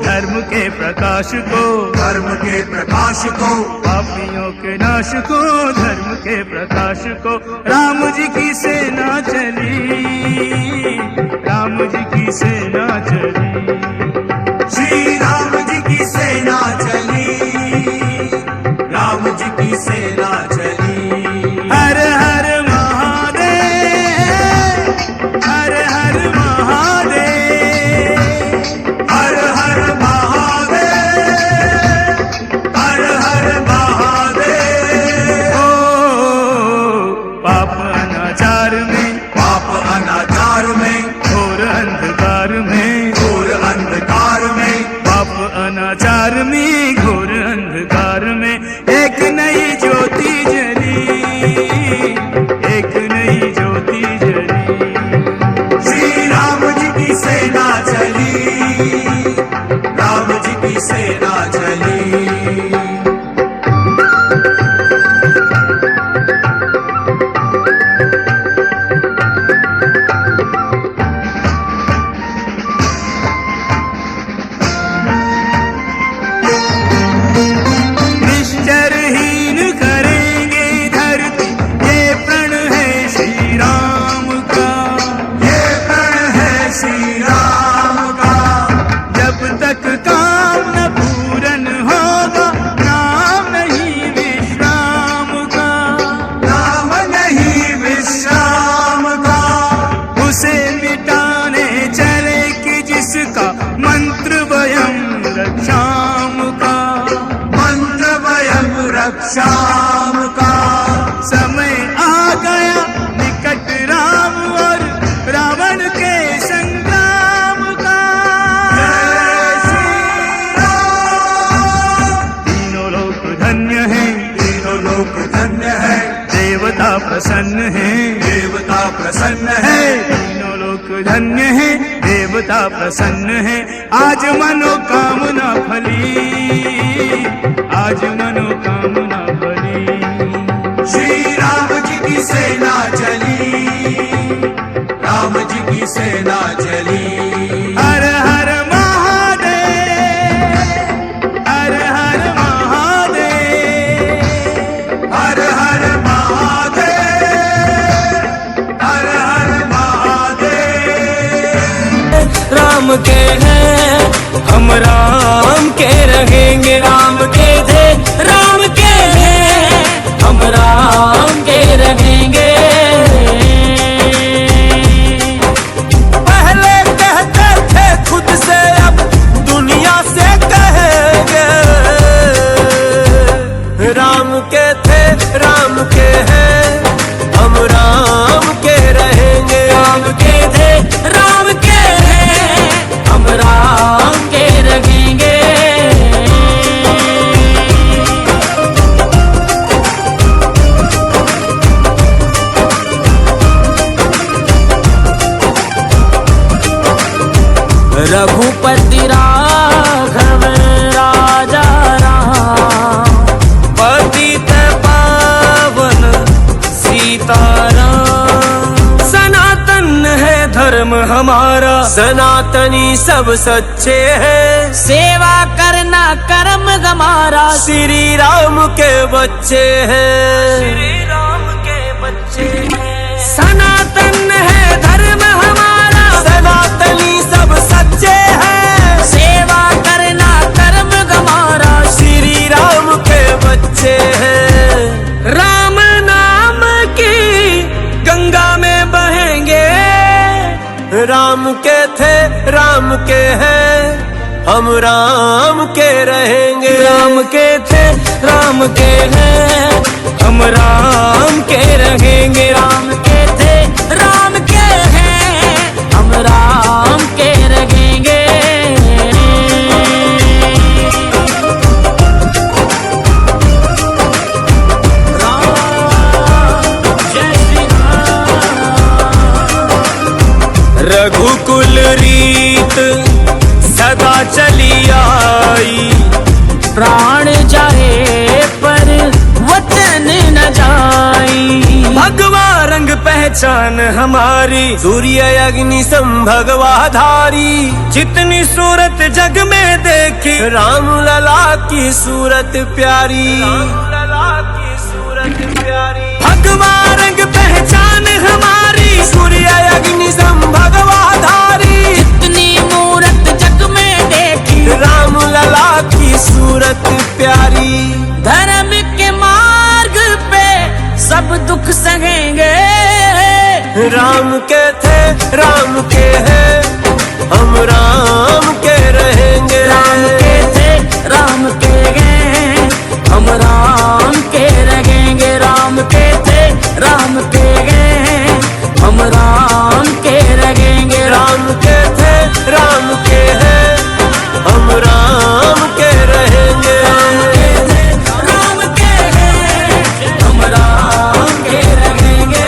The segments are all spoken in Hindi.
धर्म के प्रकाश को, धर्म के प्रकाश को, पापियों के नाश को, धर्म के प्रकाश को। राम जी की सेना चली, राम जी की सेना चली, श्री राम जी की सेना चली, राम जी की सेना चली। हर हर महादेव, हर हर महादेव, हर हर महादेव, हर हर महादेव। ओ पाप अनाचार में, पाप अनाचार में, घोर अंधकार में, घोर अंधकार में, पाप अनाचार में, घोर अंधकार में एक नई ज्योति जली, एक नई ज्योति जली। श्री राम जी की सेना चली, राम जी की सेना चली। निश्चरहीन करेंगे धरती, ये प्रण है श्री राम का, ये प्रण है श्री राम का। जब तक काम न पूरन होगा, नाम नहीं विश्राम का, नाम नहीं विश्राम का। उसे मिटाने चले कि जिसका मंत्र वयम रक्षाम का, मंत्र वयम रक्षाम का। समय आ गया निकट राम और रावण के संग्राम का। जय श्री राम। तीनों लोक धन्य हैं, तीनों लोक धन्य है, देवता प्रसन्न हैं, देवता प्रसन्न है। तीनों लोक धन्य हैं, देवता प्रसन्न हैं। आज मनोकामना फली, आज मनोकामना फली। श्री राम जी की सेना चली, राम जी की सेना चली। हर हर महादेव, हर हर महादेव, हर हर महादेव, हर हर महादेव। राम के हैं हम, राम के रहेंगे, राम के थे राम के हैं हम, राम के रहेंगे। पहले कहते थे खुद से, अब दुनिया से कहेंगे। राम के थे राम के हैं हम, राम के रहेंगे, राम के थे राम के हैं हम, राम के रहेंगे। रघुपति राघव राजा राम, पतित पावन सीताराम। सनातन है धर्म हमारा, सनातनी सब सच्चे हैं। सेवा करना कर्म हमारा, श्री राम के बच्चे हैं, श्री राम के बच्चे हैं। सनातन है धर्म हमारा, सनातनी सब सच्चे हैं। सेवा करना कर्म हमारा, श्री राम के बच्चे हैं। राम नाम की गंगा में बहेंगे, राम के थे राम के हैं हम, राम के रहेंगे। राम के थे राम के हैं हम, राम के रहेंगे। राम के थे राम के हैं हम, राम के रहेंगे। रघुकुल रीत सदा चली आई, प्राण जाए पर वचन न जाई। भगवा रंग पहन पहचान हमारी, सूर्य अग्नि संभगवाधारी। जितनी सूरत जग में देखी, राम लला की सूरत प्यारी, राम लला की सूरत प्यारी। भगवा रंग पहचान हमारी, सूर्य अग्नि संभगवाधारी। जितनी मूरत जग में देखी, राम लला की सूरत प्यारी। धर्म के मार्ग पे सब दुख सहेंगे, राम के थे राम के हैं, हम राम के रहेंगे। राम के थे राम के हैं, हम राम के रहेंगे। राम के थे राम के हैं, हम राम के रहेंगे। राम के थे राम के हैं, हम राम के रहेंगे। राम के थे राम के हैं, हम राम के रहेंगे।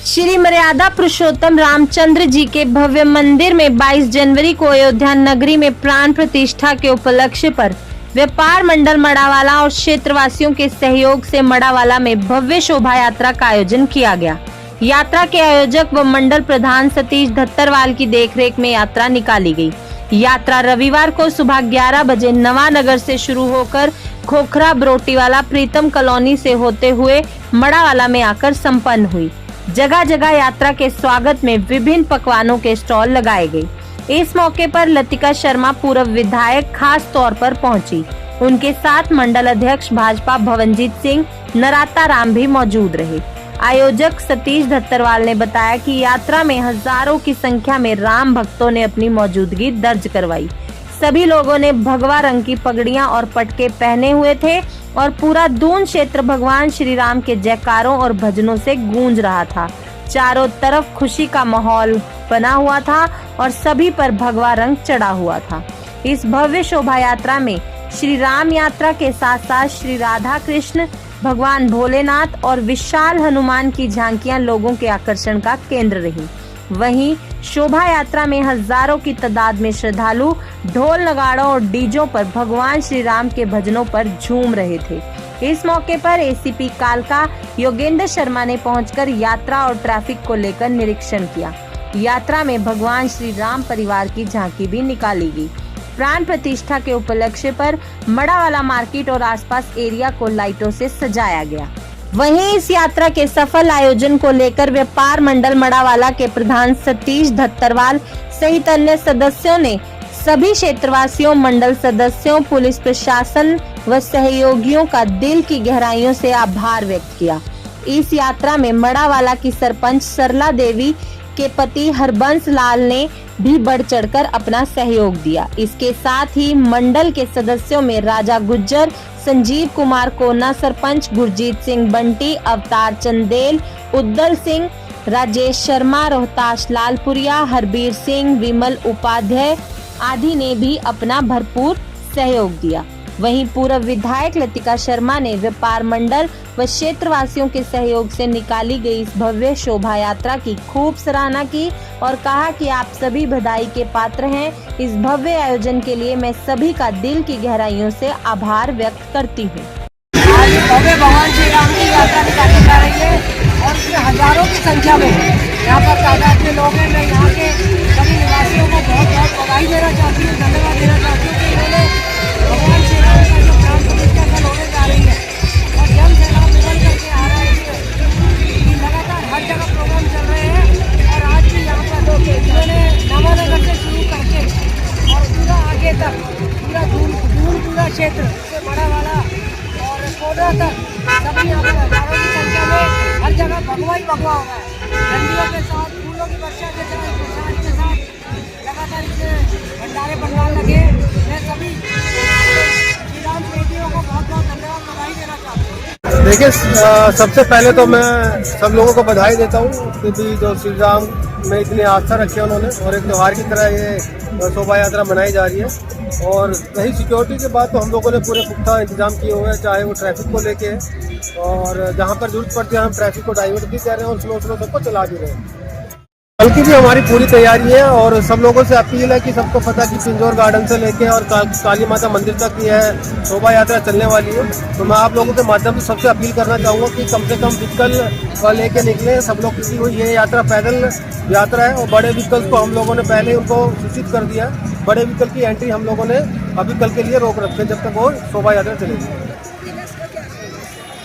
श्री मर्यादा पुरुषोत्तम रामचंद्र जी के भव्य मंदिर में 22 जनवरी को अयोध्या नगरी में प्राण प्रतिष्ठा के उपलक्ष्य पर व्यापार मंडल मड़ावाला और क्षेत्रवासियों के सहयोग से मड़ावाला में भव्य शोभा यात्रा का आयोजन किया गया। यात्रा के आयोजक व मंडल प्रधान सतीश धत्तरवाल की देखरेख में यात्रा निकाली गई। यात्रा रविवार को सुबह 11 बजे नवानगर से शुरू होकर खोखरा बरोटीवाला प्रीतम कॉलोनी से होते हुए मड़ावाला में आकर संपन्न हुई। जगह जगह यात्रा के स्वागत में विभिन्न पकवानों के स्टॉल लगाए गए। इस मौके पर लतिका शर्मा पूर्व विधायक खास तौर पर पहुंची। उनके साथ मंडल अध्यक्ष भाजपा भवनजीत सिंह नराता राम भी मौजूद रहे। आयोजक सतीश धत्तरवाल ने बताया कि यात्रा में हजारों की संख्या में राम भक्तों ने अपनी मौजूदगी दर्ज करवाई। सभी लोगों ने भगवा रंग की पगड़ियां और पटके पहने हुए थे और पूरा दून क्षेत्र भगवान श्री राम के जयकारों और भजनों से गूंज रहा था। चारों तरफ खुशी का माहौल बना हुआ था और सभी पर भगवा रंग चढ़ा हुआ था। इस भव्य शोभा यात्रा में श्री राम यात्रा के साथ साथ श्री राधा कृष्ण, भगवान भोलेनाथ और विशाल हनुमान की झांकियां लोगों के आकर्षण का केंद्र रही। वहीं शोभा यात्रा में हजारों की तादाद में श्रद्धालु ढोल नगाड़ों और डीजों पर भगवान श्री राम के भजनों पर झूम रहे थे। इस मौके पर एसीपी कालका योगेंद्र शर्मा ने पहुंचकर यात्रा और ट्रैफिक को लेकर निरीक्षण किया। यात्रा में भगवान श्री राम परिवार की झांकी भी निकाली गई। प्राण प्रतिष्ठा के उपलक्ष्य पर मड़ावाला मार्केट और आसपास एरिया को लाइटों से सजाया गया। वहीं इस यात्रा के सफल आयोजन को लेकर व्यापार मंडल मड़ावाला के प्रधान सतीश धत्तरवाल सहित अन्य सदस्यों ने सभी क्षेत्रवासियों, मंडल सदस्यों, पुलिस प्रशासन व सहयोगियों का दिल की गहराइयों से आभार व्यक्त किया। इस यात्रा में मड़ावाला की सरपंच सरला देवी के पति हरबंस लाल ने भी बढ़ चढ़कर अपना सहयोग दिया। इसके साथ ही मंडल के सदस्यों में राजा गुज्जर, संजीव कुमार कोना सरपंच, गुरजीत सिंह बंटी, अवतार चंदेल, उद्दल सिंह, राजेश शर्मा, रोहताश लालपुरिया, हरबीर सिंह, विमल उपाध्याय आदि ने भी अपना भरपूर सहयोग दिया। वहीं पूर्व विधायक लतिका शर्मा ने व्यापार मंडल व क्षेत्रवासियों के सहयोग से निकाली गई इस भव्य शोभा यात्रा की खूब सराहना की और कहा कि आप सभी बधाई के पात्र हैं। इस भव्य आयोजन के लिए मैं सभी का दिल की गहराइयों से आभार व्यक्त करती हूँ। आज भव्य भगवान श्री राम की यात्रा निकाली जा रही है और इसमें हजारों की संख्या में यहाँ पर तादाद में लोग हैं। मैं यहाँ के सभी निवासियों को बहुत बहुत बधाई देना चाहती हूँ, धन्यवाद देना चाहती हूँ कि इन्होंने भगवान श्री राम का जो प्राण प्रतिष्ठा कल होने जा रही है और जन सैलाब निकल करके आ रहा है कि लगातार हर जगह प्रोग्राम चल रहे हैं और आज भी यहाँ पर लोग इन्होंने नवानगर से शुरू करके और पूरा आगे तक पूरा दूर पूरा क्षेत्र से मड़ावाला और कोडा तक सभी यहाँ पर हजारों की संख्या में हर जगह भगवा ही भगवा हो रहा है। झंडियों के साथ, फूलों की वर्षा के साथ, प्रसाद के साथ लगातार इसमें भंडारे पंडाल लगे। मैं सभी श्री राम प्रेमियों को बहुत बहुत धन्यवाद बधाई देना चाहता हूँ। देखिए, सबसे पहले तो मैं सब लोगों को बधाई देता हूँ क्योंकि जो श्री राम में इतनी आस्था रखी है उन्होंने और एक त्योहार की तरह ये शोभा यात्रा मनाई जा रही है। और रही सिक्योरिटी के बाद तो हम लोगों ने पूरे पुख्ता इंतजाम किए हुए हैं, चाहे वो ट्रैफिक को लेके है और जहाँ पर जरूरत पड़ती है हम ट्रैफिक को डाइवर्ट भी कर रहे हैं और स्लो सबको चला भी रहे हैं। कल की भी हमारी पूरी तैयारी है और सब लोगों से अपील है कि सबको पता कि पिंजौर गार्डन से लेके और काली माता मंदिर तक की है शोभा यात्रा चलने वाली है। तो मैं आप लोगों के माध्यम से सबसे अपील करना चाहूँगा कि कम से कम व्हीकल लेके निकले सब लोग, क्योंकि ये यात्रा पैदल यात्रा है और बड़े व्हीकल्स को हम लोगों ने पहले उनको सूचित कर दिया है। बड़े व्हीकल की एंट्री हम लोगों ने अभी कल के लिए रोक रखे जब तक वो शोभा यात्रा चलेगी।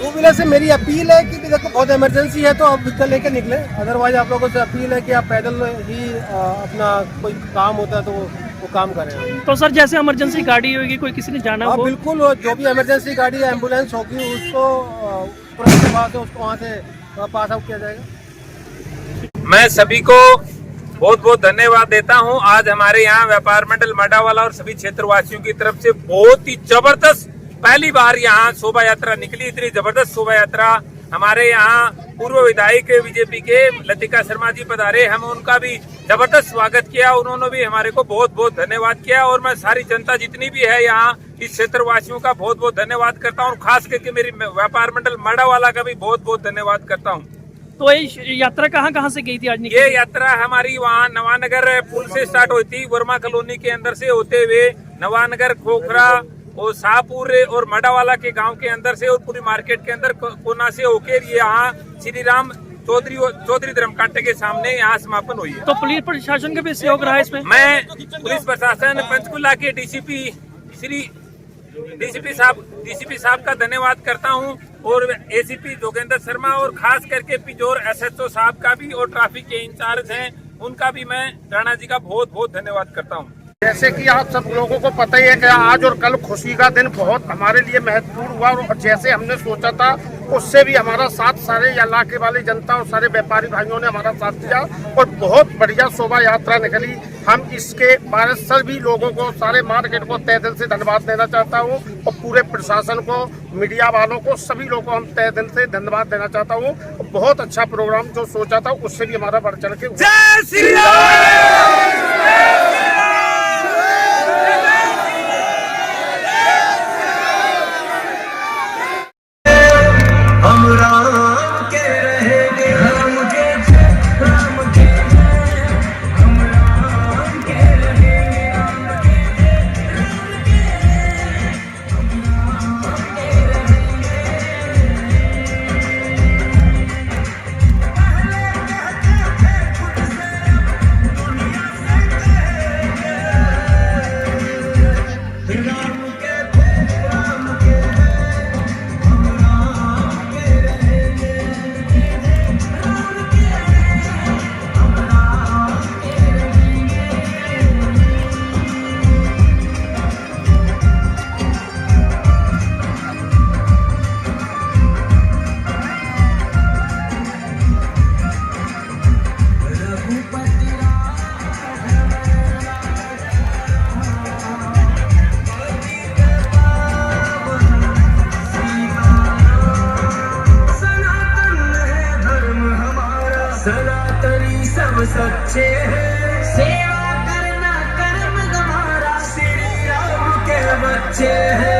टू व्हीलर से मेरी अपील है कि देखो बहुत इमरजेंसी है तो आप व्हीकल लेके निकले, अदरवाइज आप लोगों से अपील है कि आप पैदल ही अपना कोई काम होता है तो वो काम करें। तो सर जैसे इमरजेंसी गाड़ी होगी, कोई किसी ने जाना हो, बिल्कुल जो भी इमरजेंसी गाड़ी या एम्बुलेंस होगी उसको तुरंत के बाद उसको वहाँ से पास आउट किया जाएगा। मैं सभी को बहुत बहुत धन्यवाद देता हूं। आज हमारे यहाँ व्यापार मंडल मडावाला और सभी क्षेत्रवासियों की तरफ से बहुत ही जबरदस्त पहली बार यहाँ शोभा यात्रा निकली। इतनी जबरदस्त शोभा यात्रा हमारे यहाँ पूर्व विधायक बीजेपी के लतिका शर्मा जी पधारे, हम उनका भी जबरदस्त स्वागत किया। उन्होंने भी हमारे को बहुत बहुत धन्यवाद किया और मैं सारी जनता जितनी भी है यहाँ इस क्षेत्रवासियों का बहुत बहुत धन्यवाद करता हूँ। खास करके मेरी व्यापार मंडल मडावाला का भी बहुत बहुत धन्यवाद करता हूँ। तो ये यात्रा कहाँ से गई थी आज? ये यात्रा हमारी वहाँ नवानगर पुल से स्टार्ट हुई थी, वर्मा कॉलोनी के अंदर से होते हुए नवानगर, खोखरा और शाहपुर और मडावाला के गांव के अंदर से और पूरी मार्केट के अंदर कोना से होकर ये यहाँ श्री राम चौधरी धर्मकांटे के सामने यहाँ समापन हुई है। तो पुलिस प्रशासन का भी सहयोग रहा है इसमें? मैं पुलिस प्रशासन पंचकुला के डीसीपी साहब का धन्यवाद करता हूँ और एसीपी जोगेंद्र शर्मा और खास करके पिंजौर एसएचओ साहब का भी और ट्रैफिक के इंचार्ज हैं उनका भी मैं राणा जी का बहुत बहुत धन्यवाद करता हूँ। जैसे कि आप सब लोगों को पता ही है कि आज और कल खुशी का दिन बहुत हमारे लिए महत्वपूर्ण हुआ और जैसे हमने सोचा था उससे भी हमारा साथ सारे इलाके वाली जनता और सारे व्यापारी भाइयों ने हमारा साथ दिया और बहुत बढ़िया शोभा यात्रा निकली। हम इसके बारे सभी लोगों को, सारे मार्केट को तहे दिल से धन्यवाद देना चाहता हूँ और पूरे प्रशासन को, मीडिया वालों को, सभी लोगों को हम तहे दिल से धन्यवाद देना चाहता हूँ। बहुत अच्छा प्रोग्राम जो सोचा था उससे भी हमारा बढ़ चढ़ के जय श्री राम। सनातनी सब सच्चे हैं, सेवा करना कर्म हमारा, श्री राम के बच्चे हैं।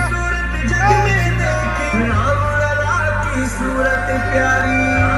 सूरत जग में देखे, राम लला की सूरत प्यारी।